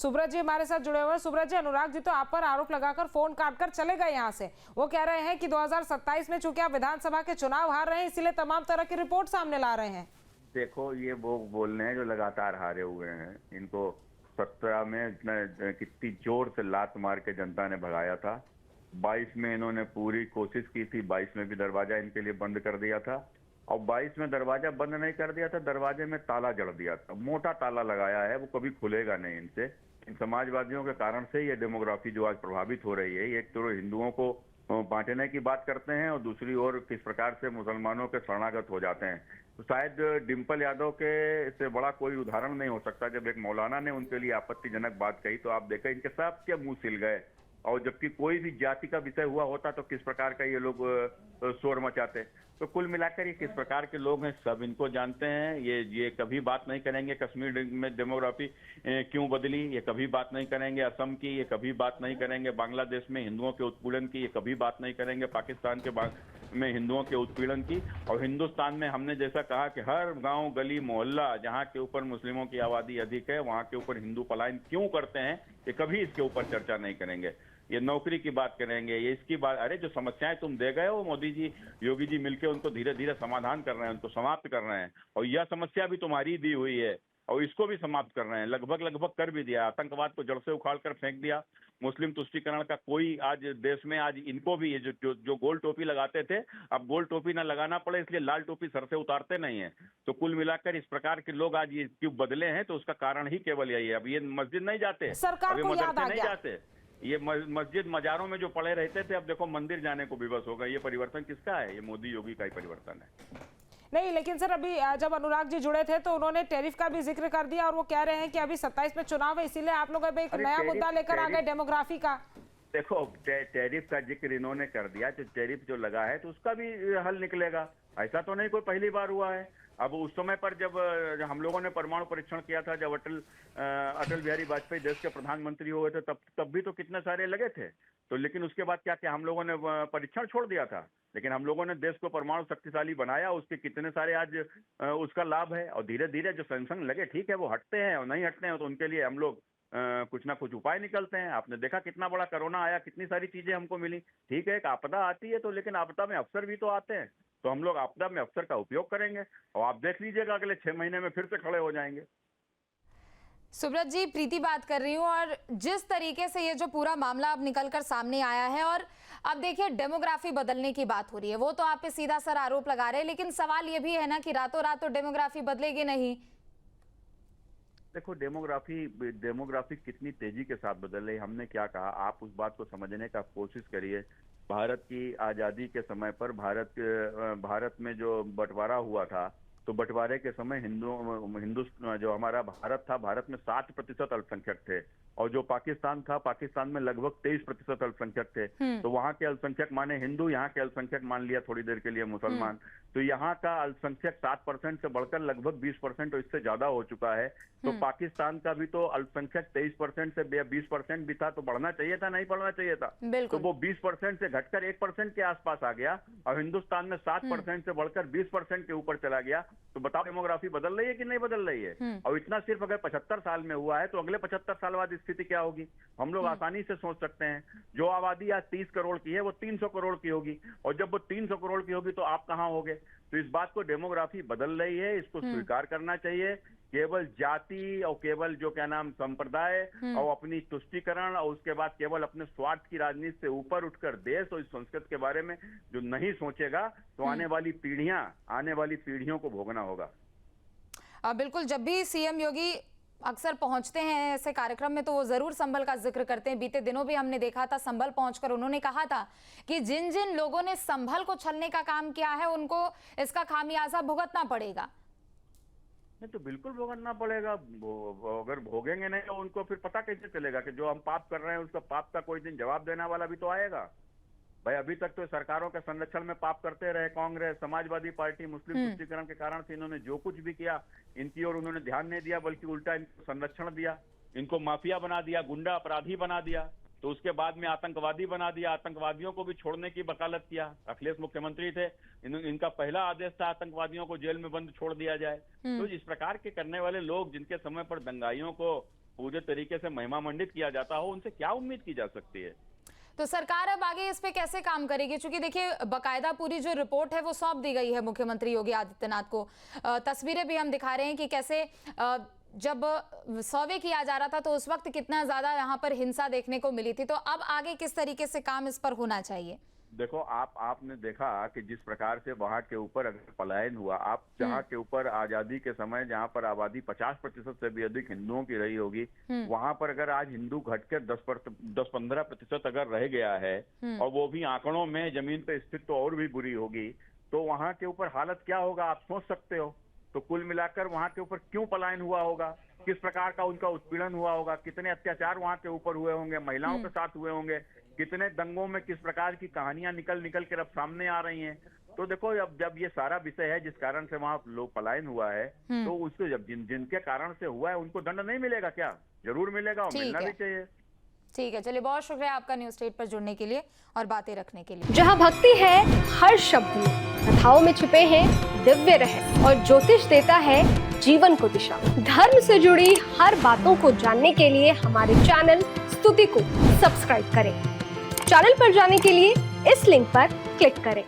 सुब्रत जी हमारे साथ जुड़े हुए हैं। सुब्रत जी, अनुराग जी तो आप पर आरोप लगाकर फोन काटकर चले गए यहाँ से। वो कह रहे हैं कि 2027 में चूंकि आप विधानसभा के चुनाव हार रहे हैं, इसीलिए तमाम तरह की रिपोर्ट सामने ला रहे हैं। देखो, ये वो बोल रहे हैं जो लगातार हारे हुए हैं। इनको 17 में इतना कितनी जोर से लात मार के जनता ने भगाया था। 22 में इन्होंने पूरी कोशिश की थी, 22 में भी दरवाजा इनके लिए बंद कर दिया था। और 22 में दरवाजा बंद नहीं कर दिया था, दरवाजे में ताला जड़ दिया था, मोटा ताला लगाया है, वो कभी खुलेगा नहीं इनसे। इन समाजवादियों के कारण से ये डेमोग्राफी जो आज प्रभावित हो रही है, एक तो हिंदुओं को बांटने की बात करते हैं और दूसरी ओर किस प्रकार से मुसलमानों के शरणागत हो जाते हैं। तो शायद डिम्पल यादव के से बड़ा कोई उदाहरण नहीं हो सकता। जब एक मौलाना ने उनके लिए आपत्तिजनक बात कही तो आप देखें इनके सबके मुंह सिल गए। और जबकि कोई भी जाति का विषय हुआ होता तो किस प्रकार का ये लोग शोर मचाते। तो कुल मिलाकर ये किस प्रकार के लोग हैं सब इनको जानते हैं। ये कभी बात नहीं करेंगे कश्मीर में डेमोग्राफी क्यों बदली, ये कभी बात नहीं करेंगे असम की, ये कभी बात नहीं करेंगे बांग्लादेश में हिंदुओं के उत्पीड़न की, ये कभी बात नहीं करेंगे पाकिस्तान के में हिंदुओं के उत्पीड़न की। और हिंदुस्तान में हमने जैसा कहा कि हर गांव गली मोहल्ला जहां के ऊपर मुस्लिमों की आबादी अधिक है वहां के ऊपर हिंदू पलायन क्यों करते हैं, ये कभी इसके ऊपर चर्चा नहीं करेंगे। ये नौकरी की बात करेंगे, ये इसकी बात, अरे जो समस्याएं तुम दे गए हो मोदी जी योगी जी मिलकर उनको धीरे धीरे समाधान कर रहे हैं, उनको समाप्त कर रहे हैं। और यह समस्या भी तुम्हारी दी हुई है और इसको भी समाप्त कर रहे हैं। लगभग कर भी दिया, आतंकवाद को जड़ से उखाड़ कर फेंक दिया। मुस्लिम तुष्टीकरण का कोई आज देश में, आज इनको भी ये जो गोल टोपी लगाते थे अब गोल टोपी ना लगाना पड़े इसलिए लाल टोपी सर से उतारते नहीं है। तो कुल मिलाकर इस प्रकार के लोग आज ये क्यों बदले हैं, तो उसका कारण ही केवल यही है। अब ये मस्जिद नहीं जाते, सरकार को याद आ नहीं गया। जाते, ये मस्जिद मजारों में जो पड़े रहते थे अब देखो मंदिर जाने को विवश होगा। ये परिवर्तन किसका है? ये मोदी योगी का ही परिवर्तन है। नहीं, लेकिन सर अभी जब अनुराग जी जुड़े थे तो उन्होंने टैरिफ का भी जिक्र कर दिया और वो कह रहे हैं कि अभी 27 में चुनाव है, इसीलिए आप लोग अभी एक नया मुद्दा लेकर आ गए डेमोग्राफी का। देखो, टैरिफ का जिक्र इन्होंने कर दिया, तो टैरिफ जो लगा है तो उसका भी हल निकलेगा। ऐसा तो नहीं कोई पहली बार हुआ है। अब उस समय पर जब हम लोगों ने परमाणु परीक्षण किया था, जब अटल बिहारी वाजपेयी देश के प्रधानमंत्री हुए थे, तब भी तो कितने सारे लगे थे। तो लेकिन उसके बाद क्या हम लोगों ने परीक्षण छोड़ दिया था? लेकिन हम लोगों ने देश को परमाणु शक्तिशाली बनाया, उसके कितने सारे आज उसका लाभ है। और धीरे धीरे जो सैंक्शन लगे, ठीक है वो हटते हैं और नहीं हटते हैं तो उनके लिए हम लोग कुछ ना कुछ उपाय निकलते हैं। आपने देखा कितना बड़ा कोरोना आया, कितनी सारी चीजें हमको मिली। ठीक है, एक आपदा आती है तो, लेकिन आपदा में अवसर भी तो आते हैं। तो हम लोग आपदा में अवसर का उपयोग करेंगे और आप देख लीजिएगा अगले 6 महीने में फिर से खड़े हो जाएंगे। सुब्रत जी, प्रीति बात कर रही हूँ। और जिस तरीके से ये जो पूरा मामला अब निकलकर सामने आया है और अब देखिए डेमोग्राफी बदलने की बात हो रही है, वो तो आप पे सीधा सर आरोप लगा रहे हैं, लेकिन सवाल ये भी है ना कि रातों रात तो डेमोग्राफी बदलेगी नहीं। देखो, डेमोग्राफी कितनी तेजी के साथ बदल रही है, हमने क्या कहा, आप उस बात को समझने का कोशिश करिए। भारत की आजादी के समय पर भारत में जो बंटवारा हुआ था, तो बंटवारे के समय हिंदुस्तान जो हमारा भारत था, भारत में 7% अल्पसंख्यक थे और जो पाकिस्तान था, पाकिस्तान में लगभग 23% अल्पसंख्यक थे। तो वहां के अल्पसंख्यक माने हिंदू, यहाँ के अल्पसंख्यक मान लिया थोड़ी देर के लिए मुसलमान। तो यहाँ का अल्पसंख्यक 7% से बढ़कर लगभग 20% और इससे ज्यादा हो चुका है। तो पाकिस्तान का भी तो अल्पसंख्यक 23% से 20% भी था, तो बढ़ना चाहिए था, नहीं बढ़ना चाहिए था। तो वो 20% से घटकर 1% के आसपास आ गया और हिंदुस्तान में 7% से बढ़कर 20% के ऊपर चला गया। तो बताओ डेमोग्राफी बदल रही है कि नहीं बदल रही है? और इतना सिर्फ अगर 75 साल में हुआ है तो अगले 75 साल बाद स्थिति क्या होगी हम लोग आसानी से सोच सकते हैं। जो आबादी आज 30 करोड़ की है वो 300 करोड़ की होगी और जब वो 300 करोड़ की होगी तो आप कहां होगे? तो इस बात को डेमोग्राफी बदल रही है, इसको स्वीकार करना चाहिए। केवल जाति और केवल जो क्या नाम संप्रदाय और अपनी तुष्टीकरण और उसके बाद केवल अपने स्वार्थ की राजनीति से ऊपर उठकर देश और इस संस्कृति के बारे में जो नहीं सोचेगा तो आने वाली पीढ़ियों को भोगना होगा। बिल्कुल, जब भी सीएम योगी अक्सर पहुंचते हैं ऐसे कार्यक्रम में तो वो जरूर संभल का जिक्र करते हैं। बीते दिनों भी हमने देखा था, संभल पहुंचकर उन्होंने कहा था कि जिन जिन लोगों ने संभल को छलने का काम किया है उनको इसका खामियाजा भुगतना पड़ेगा। नहीं तो बिल्कुल भुगतना पड़ेगा। अगर भोगेंगे नहीं तो उनको फिर पता कैसे चलेगा कि जो हम पाप कर रहे हैं उसका पाप का कोई दिन जवाब देने वाला भी तो आएगा। भाई अभी तक तो सरकारों के संरक्षण में पाप करते रहे कांग्रेस, समाजवादी पार्टी, मुस्लिम तुष्टीकरण के कारण से इन्होंने जो कुछ भी किया इनकी ओर उन्होंने ध्यान नहीं दिया, बल्कि उल्टा इनको संरक्षण दिया, इनको माफिया बना दिया, गुंडा अपराधी बना दिया। तो उसके बाद में आतंकवादी बना दिया, आतंकवादियों को भी छोड़ने की वकालत किया। अखिलेश मुख्यमंत्री थे, इनका पहला आदेश था आतंकवादियों को जेल में बंद छोड़ दिया जाए। तो इस प्रकार के करने वाले लोग जिनके समय पर दंगाइयों को पूरे तरीके से महिमा मंडित किया जाता हो, उनसे क्या उम्मीद की जा सकती है? तो सरकार अब आगे इस पे कैसे काम करेगी? क्योंकि देखिए बकायदा पूरी जो रिपोर्ट है वो सौंप दी गई है मुख्यमंत्री योगी आदित्यनाथ को। तस्वीरें भी हम दिखा रहे हैं कि कैसे जब सर्वे किया जा रहा था तो उस वक्त कितना ज्यादा यहाँ पर हिंसा देखने को मिली थी। तो अब आगे किस तरीके से काम इस पर होना चाहिए? देखो, आपने देखा कि जिस प्रकार से वहां के ऊपर अगर पलायन हुआ, आप जहां के ऊपर आजादी के समय जहां पर आबादी 50% से भी अधिक हिंदुओं की रही होगी, वहां पर अगर आज हिंदू घटकर 10-15% अगर रह गया है और वो भी आंकड़ों में जमीन पे स्थित, तो और भी बुरी होगी। तो वहां के ऊपर हालत क्या होगा आप सोच सकते हो। तो कुल मिलाकर वहां के ऊपर क्यों पलायन हुआ होगा, किस प्रकार का उनका उत्पीड़न हुआ होगा, कितने अत्याचार वहां के ऊपर हुए होंगे, महिलाओं के साथ हुए होंगे, कितने दंगों में किस प्रकार की कहानियां निकल कर अब सामने आ रही हैं। तो देखो, अब जब ये सारा विषय है जिस कारण से वहां लोग पलायन हुआ है, तो उसको जब जिनके कारण से हुआ है उनको दंड नहीं मिलेगा क्या? जरूर मिलेगा और मिलना भी चाहिए। ठीक है, चलिए बहुत शुक्रिया आपका न्यूज स्टेट पर जुड़ने के लिए और बातें रखने के लिए। जहां भक्ति है हर शब्द में, कथाओं में छिपे हैं दिव्य रहस्य और ज्योतिष देता है जीवन को दिशा। धर्म से जुड़ी हर बातों को जानने के लिए हमारे चैनल स्तुति को सब्सक्राइब करें। चैनल पर जाने के लिए इस लिंक पर क्लिक करें।